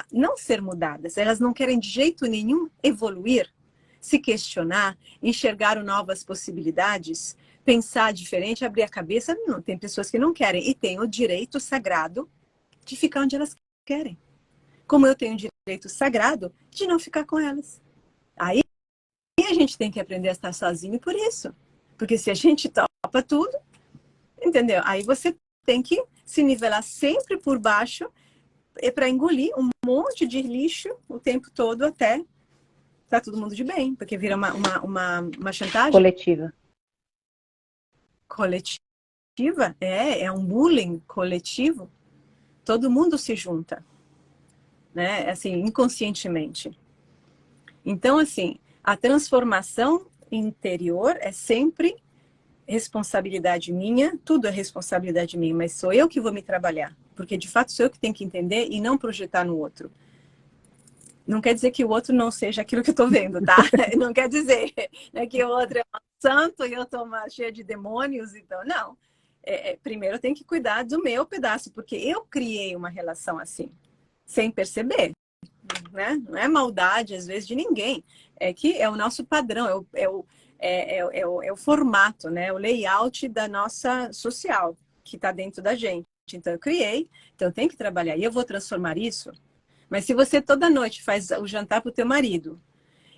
não ser mudadas. Elas não querem de jeito nenhum evoluir, se questionar, enxergar novas possibilidades, pensar diferente, abrir a cabeça. Não, tem pessoas que não querem e têm o direito sagrado de ficar onde elas querem. Como eu tenho o direito sagrado de não ficar com elas. Aí a gente tem que aprender a estar sozinho por isso. Porque se a gente topa tudo, entendeu? Aí você tem que se nivelar sempre por baixo para engolir um monte de lixo o tempo todo até tá todo mundo de bem, porque vira uma chantagem Coletiva. coletiva, é um bullying coletivo, todo mundo se junta, né? Assim, inconscientemente. Então, assim, a transformação interior é sempre responsabilidade minha, tudo é responsabilidade minha, mas sou eu que vou me trabalhar. porque de fato sou eu que tenho que entender e não projetar no outro. Não quer dizer que o outro não seja aquilo que eu estou vendo, tá? Não quer dizer, né, que o outro é um santo e eu estou cheia de demônios, então, não. Primeiro eu tenho que cuidar do meu pedaço, porque eu criei uma relação assim, sem perceber, né? Não é maldade, às vezes, de ninguém. É que é o nosso padrão, é o formato, né? O layout da nossa social, que está dentro da gente. Então, eu criei, então eu tenho que trabalhar. E eu vou transformar isso. Mas se você toda noite faz o jantar para o teu marido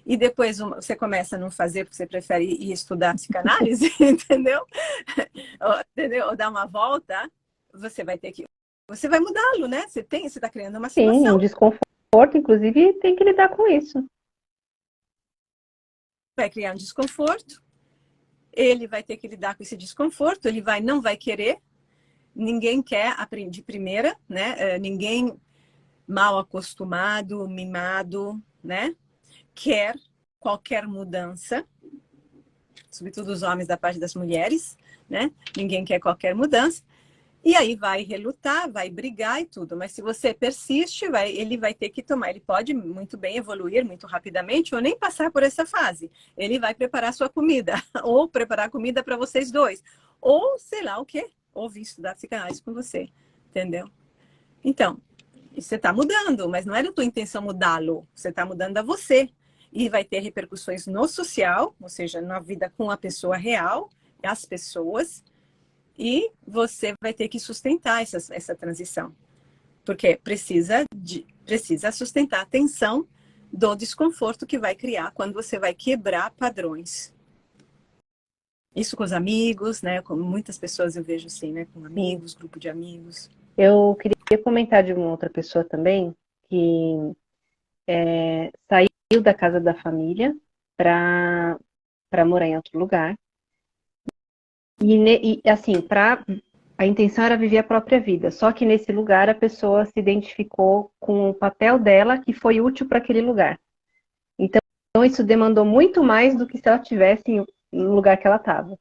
e depois você começa a não fazer porque você prefere ir estudar psicanálise, entendeu? Ou dar uma volta, você vai ter que... Você vai mudá-lo, né? Você está criando uma Sim, um situação. desconforto, inclusive, tem que lidar com isso. Vai criar um desconforto, ele vai ter que lidar com esse desconforto, ele não vai querer, ninguém quer aprender de primeira, né? Ninguém mal acostumado, mimado, né? Quer qualquer mudança, sobretudo os homens da parte das mulheres, né? Ninguém quer qualquer mudança. E aí vai relutar, vai brigar e tudo. Mas se você persiste, ele vai ter que tomar. Ele pode muito bem evoluir muito rapidamente ou nem passar por essa fase. Ele vai preparar sua comida, ou preparar comida para vocês dois, ou sei lá o quê, ou vir estudar psicanálise com você, entendeu? Então, você está mudando, mas não era a tua intenção mudá-lo. Você está mudando a você. E vai ter repercussões no social, ou seja, na vida com a pessoa real, as pessoas, e você vai ter que sustentar essa transição. Porque precisa sustentar a tensão do desconforto que vai criar quando você vai quebrar padrões. Isso com os amigos, né? Com muitas pessoas eu vejo assim, né? Com amigos, grupo de amigos. Eu queria comentar de uma outra pessoa também, que saiu da casa da família para morar em outro lugar. E assim, a intenção era viver a própria vida. Só que nesse lugar a pessoa se identificou com o papel dela que foi útil para aquele lugar. Então isso demandou muito mais do que se ela tivesse no lugar que ela estava.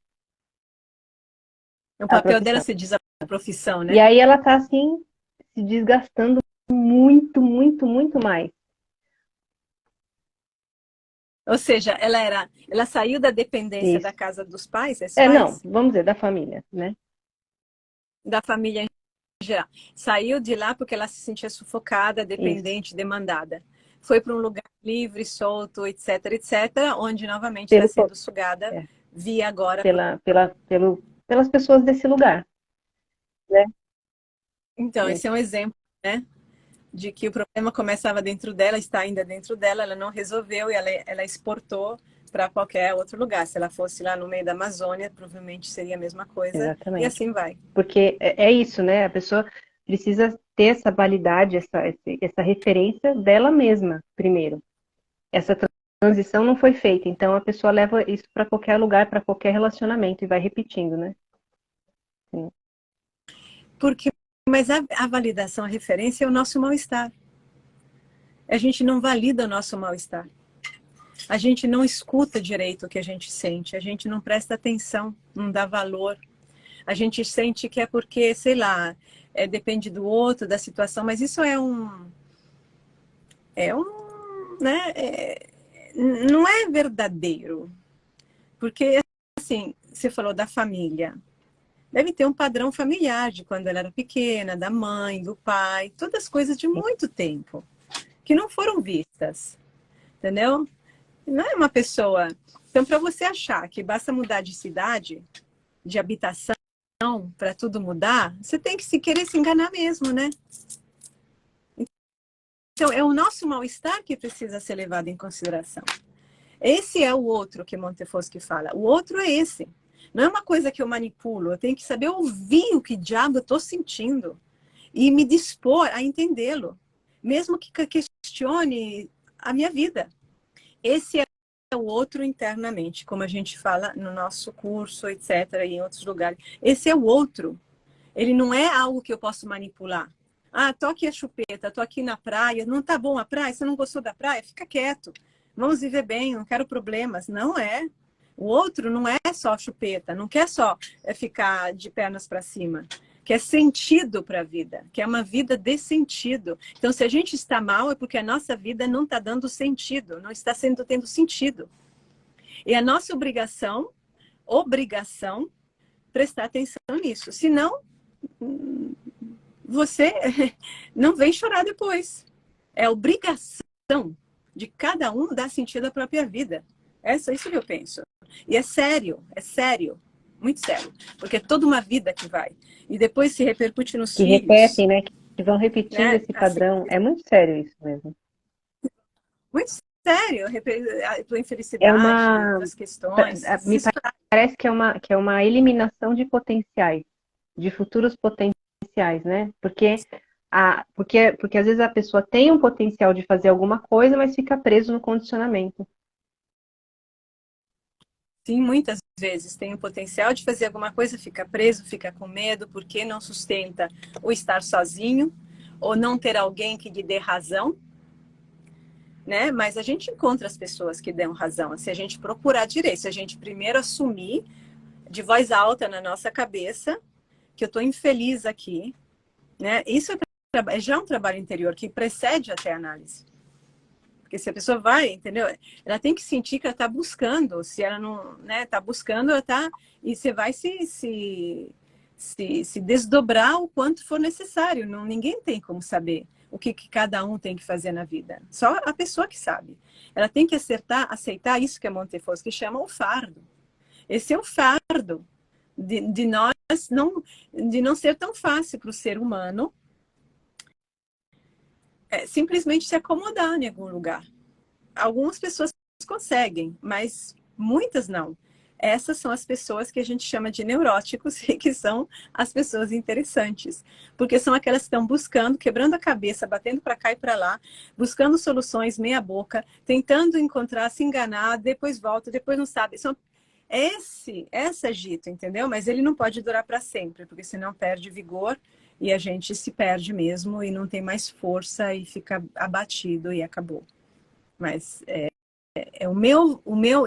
O papel dela se diz a profissão, né? E aí ela está assim, se desgastando muito, muito, muito mais. Ou seja, ela saiu da dependência Isso. da casa dos pais, Não, vamos dizer, da família, né? Da família em geral. Saiu de lá porque ela se sentia sufocada, dependente, Isso. demandada. Foi para um lugar livre, solto, etc, etc, onde novamente está sendo sugada via agora pelas pessoas desse lugar, né? Então, esse é um exemplo, né? De que o problema começava dentro dela, está ainda dentro dela, ela não resolveu e ela exportou para qualquer outro lugar. Se ela fosse lá no meio da Amazônia, provavelmente seria a mesma coisa. Exatamente. E assim vai. Porque é isso, né? A pessoa precisa ter essa validade, essa referência dela mesma, primeiro. Essa transição não foi feita, então a pessoa leva isso para qualquer lugar, para qualquer relacionamento e vai repetindo, né? Sim. Mas a validação, a referência é o nosso mal-estar. A gente não valida o nosso mal-estar. A gente não escuta direito o que a gente sente. A gente não presta atenção, não dá valor. A gente sente que é porque, sei lá, depende do outro, da situação, mas isso né? Não é verdadeiro. Porque, assim, você falou da família. Deve ter um padrão familiar de quando ela era pequena, da mãe, do pai, todas as coisas de muito tempo, que não foram vistas, entendeu? Não é uma pessoa... Então, para você achar que basta mudar de cidade, de habitação, para tudo mudar, você tem que querer se enganar mesmo, né? Então, é o nosso mal-estar que precisa ser levado em consideração. Esse é o outro que Montefoschi fala. O outro é esse. Não é uma coisa que eu manipulo. Eu tenho que saber ouvir o que diabo eu estou sentindo e me dispor a entendê-lo, mesmo que questione a minha vida. Esse é o outro internamente, como a gente fala no nosso curso, etc., e em outros lugares. Esse é o outro. Ele não é algo que eu posso manipular. Ah, tô aqui a chupeta, tô aqui na praia. Não tá bom a praia? Você não gostou da praia? Fica quieto. Vamos viver bem, não quero problemas. Não é. O outro não é só chupeta, não quer só ficar de pernas para cima. que é sentido para a vida, que é uma vida de sentido. Então, se a gente está mal, é porque a nossa vida não está dando sentido, não está tendo sentido. E a nossa obrigação, prestar atenção nisso. Senão, você não vem chorar depois. É obrigação de cada um dar sentido à própria vida. É isso que eu penso. E é sério, muito sério. Porque é toda uma vida que vai. E depois se repercute nos Que filhos. repetem, né? Que vão repetindo Né? esse padrão. É muito sério isso mesmo. Muito sério. A tua É infelicidade, uma... as questões. Me parece que é uma eliminação de potenciais, de futuros potenciais, né? Porque às vezes a pessoa tem um potencial de fazer alguma coisa, mas fica preso no condicionamento. Sim, muitas vezes tem o potencial de fazer alguma coisa, fica preso, fica com medo, porque não sustenta o estar sozinho, ou não ter alguém que lhe dê razão, né? Mas a gente encontra as pessoas que dão razão, se a gente procurar direito, se a gente primeiro assumir de voz alta na nossa cabeça que eu estou infeliz aqui, né? Isso é já um trabalho interior que precede até a análise. Porque se a pessoa vai, entendeu? Ela tem que sentir que ela está buscando. Se ela não está buscando, ela está... E você vai se desdobrar o quanto for necessário. Não, ninguém tem como saber o que cada um tem que fazer na vida. Só a pessoa que sabe. Ela tem que aceitar isso que é Montefort, que chama o fardo. Esse é o fardo de nós de não ser tão fácil para o ser humano simplesmente se acomodar em algum lugar. Algumas pessoas conseguem, mas muitas não. Essas são as pessoas que a gente chama de neuróticos e que são as pessoas interessantes. Porque são aquelas que estão buscando, quebrando a cabeça, batendo para cá e para lá, buscando soluções meia boca, tentando encontrar, se enganar, depois volta, depois não sabe. Esse agito, entendeu? Mas ele não pode durar para sempre, porque senão perde vigor e a gente se perde mesmo e não tem mais força e fica abatido e acabou. Mas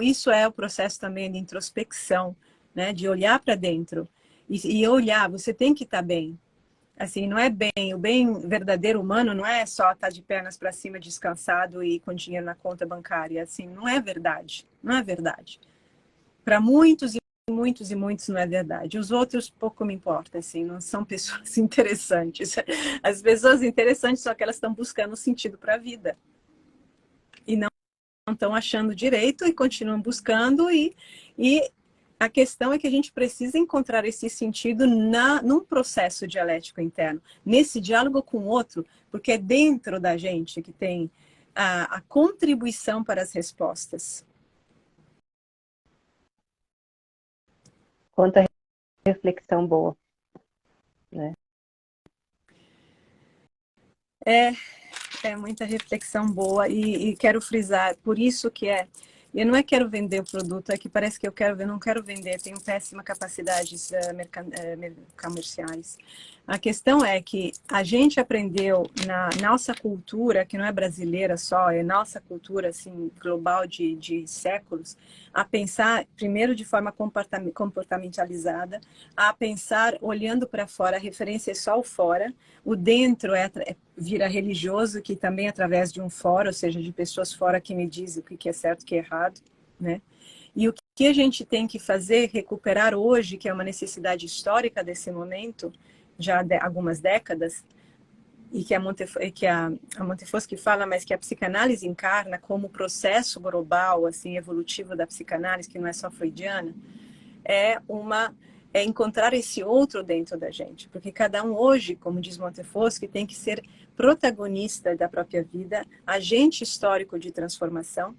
isso é o processo também de introspecção, né? De olhar para dentro e olhar. Você tem que estar bem. Assim, não é bem. O bem verdadeiro humano não é só estar de pernas para cima, descansado e com dinheiro na conta bancária. Assim, não é verdade. Não é verdade. Para muitos e muitos não é verdade. Os outros pouco me importa, assim, não são pessoas interessantes. As pessoas interessantes são aquelas que estão buscando sentido para a vida. E não estão achando direito e continuam buscando e a questão é que a gente precisa encontrar esse sentido num processo dialético interno, nesse diálogo com o outro, porque é dentro da gente que tem a contribuição para as respostas. Quanta reflexão boa, né? É muita reflexão boa e quero frisar, por isso que eu não quero vender o produto, é que parece que eu não quero vender, tenho péssima capacidades comerciais. A questão é que a gente aprendeu na nossa cultura, que não é brasileira só, é nossa cultura assim, global de séculos, a pensar primeiro de forma comportamentalizada, a pensar olhando para fora, a referência é só o fora, o dentro vira religioso, que também através de um fora, ou seja, de pessoas fora que me dizem o que é certo e o que é errado, né? E o que a gente tem que fazer, recuperar hoje, que é uma necessidade histórica desse momento, já há algumas décadas, e que a Montefort que fala, mas que a psicanálise encarna como processo global, assim, evolutivo da psicanálise, que não é só freudiana, é encontrar esse outro dentro da gente. Porque cada um hoje, como diz Montefort, que tem que ser protagonista da própria vida, agente histórico de transformação,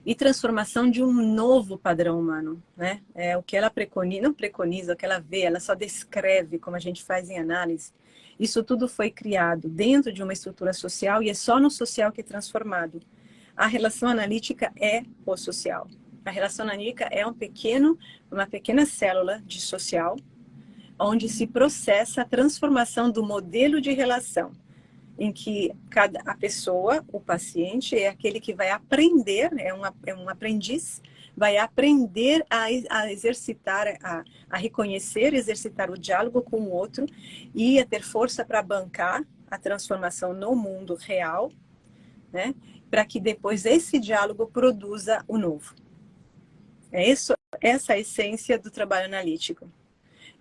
e transformação de um novo padrão humano, né? É o que ela preconiza, não preconiza, o que ela vê, ela só descreve, como a gente faz em análise. Isso tudo foi criado dentro de uma estrutura social e é só no social que é transformado. A relação analítica é o social. A relação analítica é uma pequena célula de social, onde se processa a transformação do modelo de relação. em que a pessoa, o paciente, é aquele que vai aprender, é um aprendiz, vai aprender a exercitar, a reconhecer, exercitar o diálogo com o outro e a ter força para bancar a transformação no mundo real, né? Para que depois esse diálogo produza o novo. É isso, essa é a essência do trabalho analítico.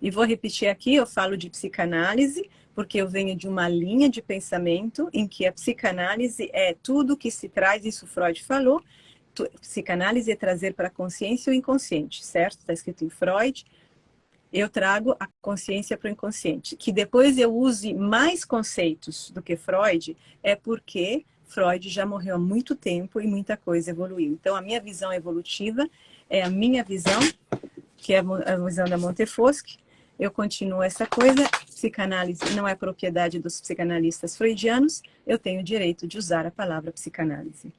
E vou repetir aqui, eu falo de psicanálise, porque eu venho de uma linha de pensamento em que a psicanálise é tudo que se traz, isso Freud falou, psicanálise é trazer para a consciência o inconsciente, certo? Está escrito em Freud. Eu trago a consciência para o inconsciente. Que depois eu use mais conceitos do que Freud, é porque Freud já morreu há muito tempo e muita coisa evoluiu. Então, a minha visão evolutiva é a minha visão, que é a visão da Montefoschi. Eu continuo essa coisa. Psicanálise não é propriedade dos psicanalistas freudianos. Eu tenho o direito de usar a palavra psicanálise.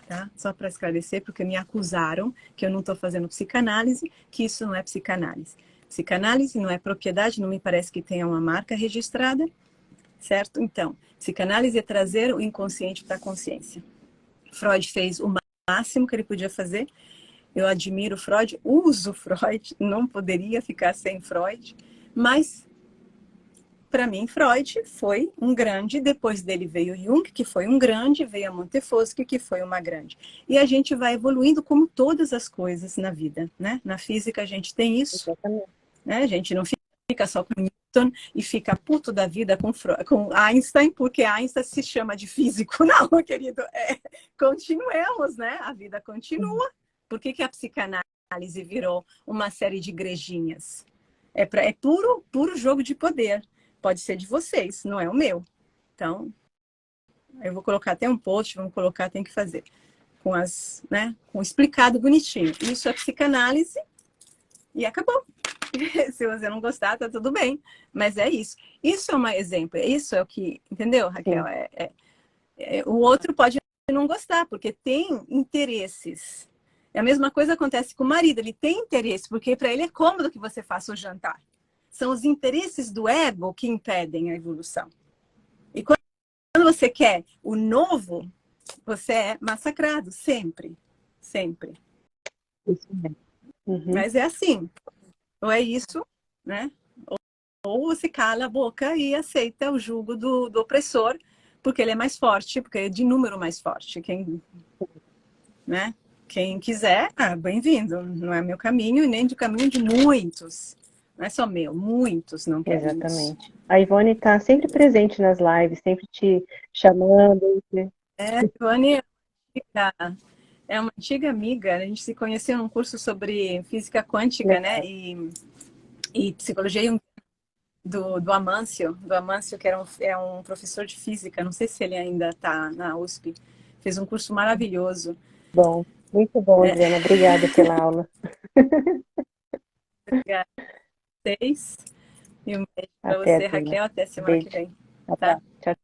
Tá? Só para esclarecer, porque me acusaram que eu não estou fazendo psicanálise, que isso não é psicanálise. Psicanálise não é propriedade, não me parece que tenha uma marca registrada, certo? Então, psicanálise é trazer o inconsciente para a consciência. Freud fez o máximo que ele podia fazer. Eu admiro Freud, uso Freud, não poderia ficar sem Freud, mas para mim Freud foi um grande, depois dele veio Jung, que foi um grande, veio a Montefoschi, que foi uma grande. E a gente vai evoluindo como todas as coisas na vida, né? Na física a gente tem isso, né? A gente não fica só com Newton e fica puto da vida com Einstein, porque Einstein se chama de físico. Não, querido, continuemos, né? A vida continua. Por que a psicanálise virou uma série de igrejinhas? É puro jogo de poder. Pode ser de vocês, não é o meu. Então, eu vou colocar até um post, vamos colocar, tem que fazer. Com explicado bonitinho. Isso é psicanálise e acabou. Se você não gostar, tá tudo bem. Mas é isso. Isso é um exemplo. Isso é o que... Entendeu, Raquel? O outro pode não gostar, porque tem interesses. A mesma coisa acontece com o marido. Ele tem interesse, porque para ele é cômodo que você faça o jantar. São os interesses do ego que impedem a evolução. E quando você quer o novo, você é massacrado, sempre. Sempre. Isso mesmo. Uhum. Mas é assim. Ou é isso, né? Ou você cala a boca e aceita o jugo do opressor, porque ele é mais forte, porque é de número mais forte. Quem quiser, bem-vindo. Não é meu caminho e nem do caminho de muitos. Não é só meu, muitos não querem. Exatamente. Isso. A Ivone está sempre presente nas lives, sempre te chamando. A Ivone é uma antiga amiga. A gente se conheceu num curso sobre física quântica, né? E psicologia do Amâncio. Do Amâncio, que é um professor de física. Não sei se ele ainda está na USP. Fez um curso maravilhoso. Bom, muito bom, Adriana. Obrigada pela aula. Obrigada a vocês. E um beijo para você, Raquel. Até semana que vem. Tá? Tchau.